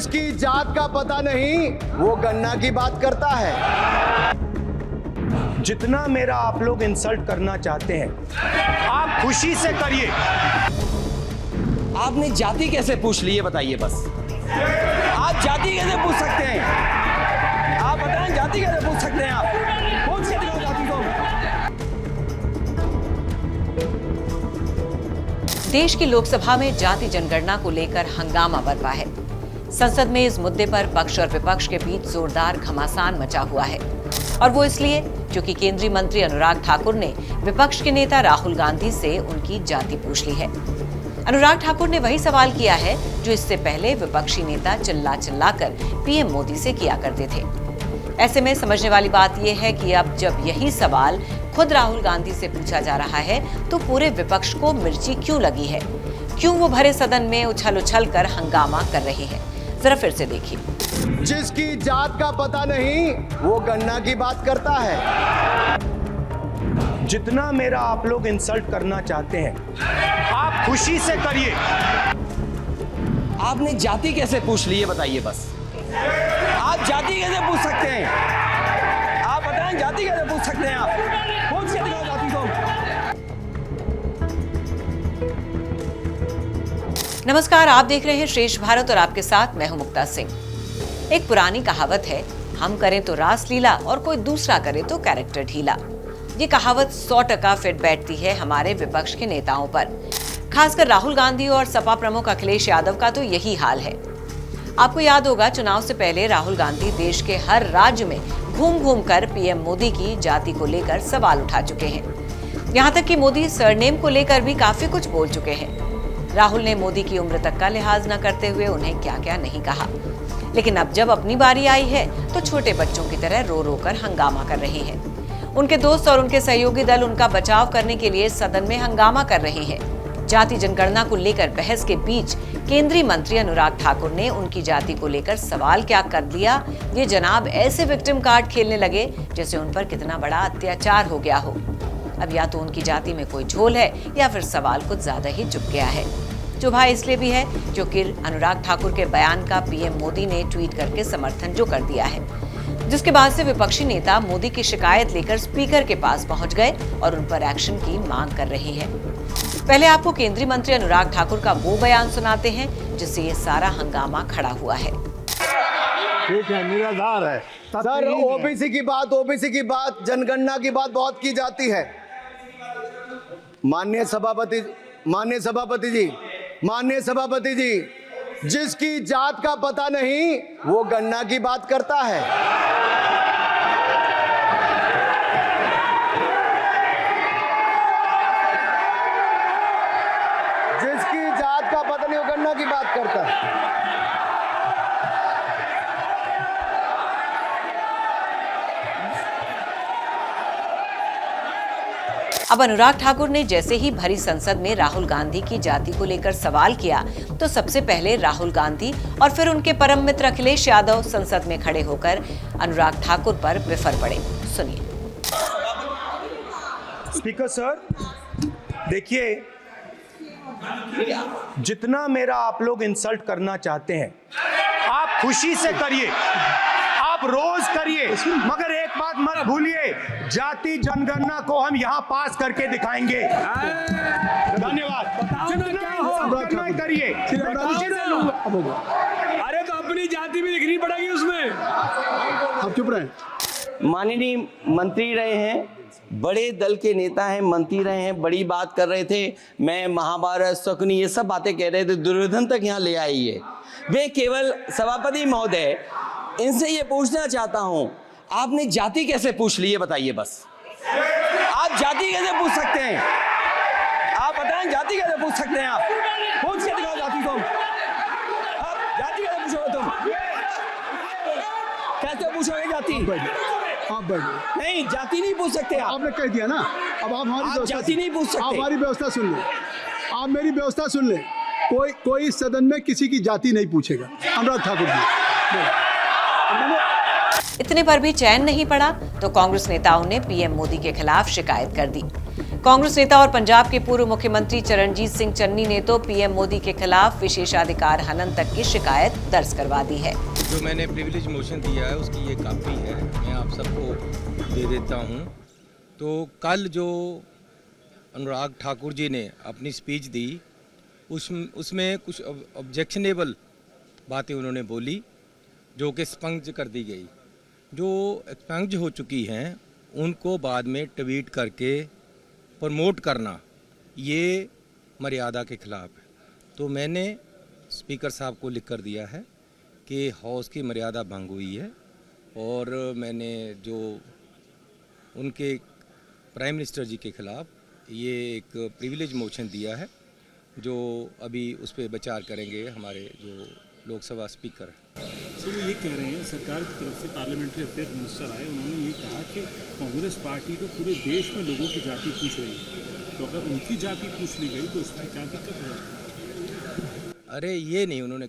जिसकी जात का पता नहीं वो गन्ना की बात करता है। जितना मेरा आप लोग इंसल्ट करना चाहते हैं आप खुशी से करिए। आपने जाति कैसे पूछ ली ये बताइए बस। आप जाति कैसे पूछ सकते हैं? आप बताएं जाति कैसे पूछ सकते हैं? आप पूछ के दिखाओ जाति को। देश की लोकसभा में जाति जनगणना को लेकर हंगामा बरपा है। संसद में इस मुद्दे पर पक्ष और विपक्ष के बीच जोरदार घमासान मचा हुआ है और वो इसलिए क्योंकि केंद्रीय मंत्री अनुराग ठाकुर ने विपक्ष के नेता राहुल गांधी से उनकी जाति पूछ ली है। अनुराग ठाकुर ने वही सवाल किया है जो इससे पहले विपक्षी नेता चिल्लाकर पीएम मोदी से किया करते थे। ऐसे में समझने वाली बात यह है कि अब जब यही सवाल खुद राहुल गांधी से पूछा जा रहा है तो पूरे विपक्ष को मिर्ची क्यों लगी है? क्यों वो भरे सदन में उछल कर हंगामा कर रहे हैं? जरा फिर से देखिए। जिसकी जात का पता नहीं वो गन्ना की बात करता है। जितना मेरा आप लोग इंसल्ट करना चाहते हैं आप खुशी से करिए। आपने जाति कैसे पूछ ली ये बताइए बस। आप जाति कैसे पूछ सकते हैं? आप बताएं जाति कैसे पूछ सकते हैं? आप पूछ के दिखाओ जाति को। नमस्कार, आप देख रहे हैं श्रेष्ठ भारत और आपके साथ मैं हूं मुक्ता सिंह। एक पुरानी कहावत है, हम करें तो रास लीला और कोई दूसरा करे तो कैरेक्टर ढीला। ये कहावत 100% फिट बैठती है हमारे विपक्ष के नेताओं पर। खासकर राहुल गांधी और सपा प्रमुख अखिलेश यादव का तो यही हाल है। आपको याद होगा, चुनाव से पहले राहुल गांधी देश के हर राज्य में घूम कर पीएम मोदी की जाति को लेकर सवाल उठा चुके हैं। यहाँ तक कि मोदी सरनेम को लेकर भी काफी कुछ बोल चुके हैं। राहुल ने मोदी की उम्र तक का लिहाज न करते हुए उन्हें क्या क्या नहीं कहा, लेकिन अब जब अपनी बारी आई है तो छोटे बच्चों की तरह रो कर हंगामा कर रहे हैं। उनके दोस्त और उनके सहयोगी दल उनका बचाव करने के लिए सदन में हंगामा कर रहे हैं। जाति जनगणना को लेकर बहस के बीच केंद्रीय मंत्री अनुराग ठाकुर ने उनकी जाति को लेकर सवाल क्या कर दिया, ये जनाब ऐसे विक्टिम कार्ड खेलने लगे जैसे उन पर कितना बड़ा अत्याचार हो गया हो। अब या तो उनकी जाति में कोई झोल है या फिर सवाल कुछ ज्यादा ही चुप गया है। चुभा इसलिए भी है क्योंकि अनुराग ठाकुर के बयान का पीएम मोदी ने ट्वीट करके समर्थन जो कर दिया है, जिसके बाद से विपक्षी नेता मोदी की शिकायत लेकर स्पीकर के पास पहुंच गए और उन पर एक्शन की मांग कर रहे हैं। पहले आपको केंद्रीय मंत्री अनुराग ठाकुर का वो बयान सुनाते हैं जिससे ये सारा हंगामा खड़ा हुआ है। ठीक है, निराधार है सर, ओबीसी की बात जनगणना की बात बहुत की जाती है। माननीय सभापति जी, जिसकी जात का पता नहीं वो गन्ना की बात करता है। जिसकी जात का पता नहीं वो गन्ना की बात करता है। अब अनुराग ठाकुर ने जैसे ही भरी संसद में राहुल गांधी की जाति को लेकर सवाल किया तो सबसे पहले राहुल गांधी और फिर उनके परम मित्र अखिलेश यादव संसद में खड़े होकर अनुराग ठाकुर पर बिफर पड़े। सुनिए। स्पीकर सर, देखिए, जितना मेरा आप लोग इंसल्ट करना चाहते हैं आप खुशी से करिए, आप रोज करिए, मगर एक बात मत भूलिए, जाति जनगणना को हम यहाँ पास करके दिखाएंगे। धन्यवाद। करिए। अरे तो अपनी जाति भी लिखनी पड़ेगी उसमें। आप चुप रहे। माननीय मंत्री रहे हैं, बड़े दल के नेता हैं, मंत्री रहे हैं, बड़ी बात कर रहे थे। मैं महाभारत, शकुनी, ये सब बातें कह रहे थे, दुर्योधन तक यहाँ ले आई है। मैं केवल सभापति महोदय इनसे ये पूछना चाहता हूँ, आपने जाति कैसे पूछ ली ये बताइए बस। आप जाति कैसे पूछ सकते हैं? आप बताएं जाति कैसे पूछ सकते हैं? आप पूछ के दिखाओ जाति को। आप जाति कैसे पूछोगे तुम? कैसे पूछोगे जाति? आप बैठिए। नहीं, जाति नहीं पूछ सकते आप। आपने कह दिया ना, अब आप हमारी जाति नहीं पूछ सकते। आप हमारी व्यवस्था सुन ले, आप मेरी व्यवस्था सुन ले। कोई सदन में किसी की जाति नहीं पूछेगा। अनुराग ठाकुर जी, इतने पर भी चैन नहीं पड़ा तो कांग्रेस नेताओं ने पीएम मोदी के खिलाफ शिकायत कर दी। कांग्रेस नेता और पंजाब के पूर्व मुख्यमंत्री चरणजीत सिंह चन्नी ने तो पीएम मोदी के खिलाफ विशेषाधिकार हनन तक की शिकायत दर्ज करवा दी है। जो मैंने प्रिविलेज मोशन दिया है उसकी ये कॉपी है, मैं आप सबको दे देता हूँ। तो कल जो अनुराग ठाकुर जी ने अपनी स्पीच दी उसमें कुछ ऑब्जेक्शनेबल बातें उन्होंने बोली जो कि एक्सपंज कर दी गई। जो एक्सपंज हो चुकी हैं उनको बाद में ट्वीट करके प्रमोट करना ये मर्यादा के खिलाफ है। तो मैंने स्पीकर साहब को लिख कर दिया है कि हाउस की मर्यादा भंग हुई है और मैंने जो उनके प्राइम मिनिस्टर जी के खिलाफ ये एक प्रिविलेज मोशन दिया है जो अभी उस पर विचार करेंगे हमारे जो लोकसभा स्पीकर हैं। तो वो ये कह रहे हैं सरकार की तरफ से पार्लियामेंट्री अफेयर मिनिस्टर आए, उन्होंने ये कहा कि कांग्रेस पार्टी को पूरे देश में लोगों की जाति पूछ रही है, तो अगर उनकी जाति पूछ ली गई तो उसमें क्या दिक्कत है? अरे ये नहीं उन्होंने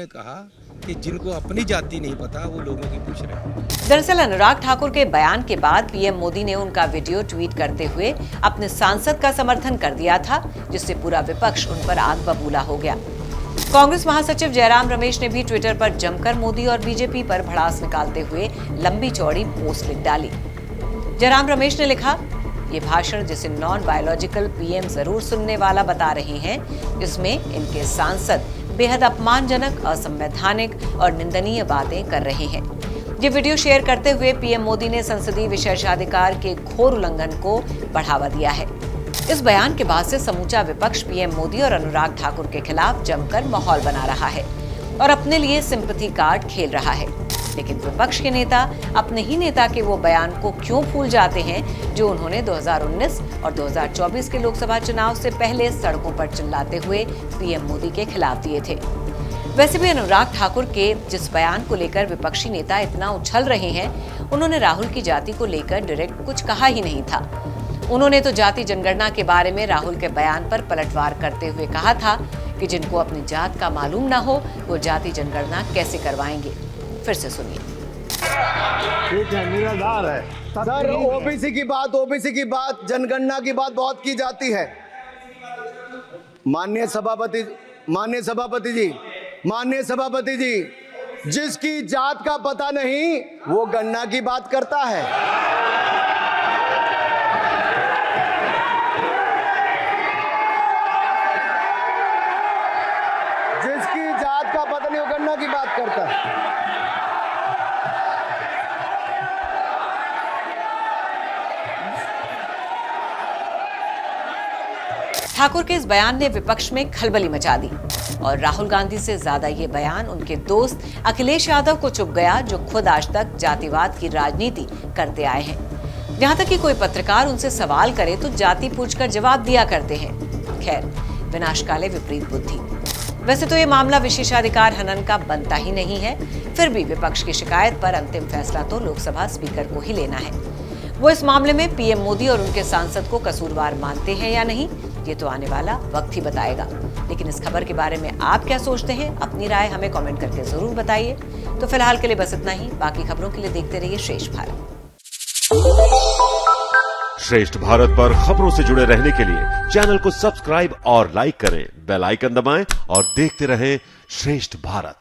कहा कि जिनको अपनी जाति नहीं पता वो लोगों की पूछ रहे हैं। दरअसल अनुराग ठाकुर के बयान के बाद पीएम मोदी ने उनका वीडियो ट्वीट करते हुए अपने सांसद का समर्थन कर दिया था, जिससे पूरा विपक्ष उन पर आग बबूला हो गया। कांग्रेस महासचिव जयराम रमेश ने भी ट्विटर पर जमकर मोदी और बीजेपी पर भड़ास निकालते हुए लंबी चौड़ी पोस्ट लिख डाली। जयराम रमेश ने लिखा, ये भाषण जिसे नॉन बायोलॉजिकल पीएम जरूर सुनने वाला बता रहे हैं, इसमें इनके सांसद बेहद अपमानजनक, असंवैधानिक और निंदनीय बातें कर रहे हैं। ये वीडियो शेयर करते हुए पीएम मोदी ने संसदीय विशेषाधिकार के घोर उल्लंघन को बढ़ावा दिया है। इस बयान के बाद से समूचा विपक्ष पीएम मोदी और अनुराग ठाकुर के खिलाफ जमकर माहौल बना रहा है और अपने लिए सिंपैथी कार्ड खेल रहा है। लेकिन विपक्ष के नेता अपने ही नेता के वो बयान को क्यों भूल जाते हैं जो उन्होंने 2019 और 2024 के लोकसभा चुनाव से पहले सड़कों पर चिल्लाते हुए पीएम मोदी के खिलाफ दिए थे। वैसे भी अनुराग ठाकुर के जिस बयान को लेकर विपक्षी नेता इतना उछल रहे हैं, उन्होंने राहुल की जाति को लेकर डायरेक्ट कुछ कहा ही नहीं था। उन्होंने तो जाति जनगणना के बारे में राहुल के बयान पर पलटवार करते हुए कहा था कि जिनको अपनी जात का मालूम ना हो वो जाति जनगणना कैसे करवाएंगे। फिर से सुनिए। सर, ओबीसी की बात जनगणना की बात बहुत की जाती है। माननीय सभापति जी, जिसकी जात का पता नहीं वो गणना की बात करता है। जिसकी जात का पता नहीं वो गणना की बात करता है। ठाकुर के इस बयान ने विपक्ष में खलबली मचा दी और राहुल गांधी से ज्यादा ये बयान उनके दोस्त अखिलेश यादव को चुभ गया, जो खुद आज तक जातिवाद की राजनीति करते आए हैं। जहां तक कि कोई पत्रकार उनसे सवाल करे तो जाति पूछकर जवाब दिया करते हैं। खैर, विनाश काले विपरीत बुद्धि। वैसे तो ये मामला विशेषाधिकार हनन का बनता ही नहीं है, फिर भी विपक्ष की शिकायत पर अंतिम फैसला तो लोकसभा स्पीकर को ही लेना है। वो इस मामले में पीएम मोदी और उनके सांसद को कसूरवार मानते हैं या नहीं, ये तो आने वाला वक्त ही बताएगा। लेकिन इस खबर के बारे में आप क्या सोचते हैं? अपनी राय हमें कमेंट करके जरूर बताइए। तो फिलहाल के लिए बस इतना ही। बाकी खबरों के लिए देखते रहिए श्रेष्ठ भारत। श्रेष्ठ भारत पर खबरों से जुड़े रहने के लिए चैनल को सब्सक्राइब और लाइक करें, बेल आइकन दबाएं और देखते रहें श्रेष्ठ भारत।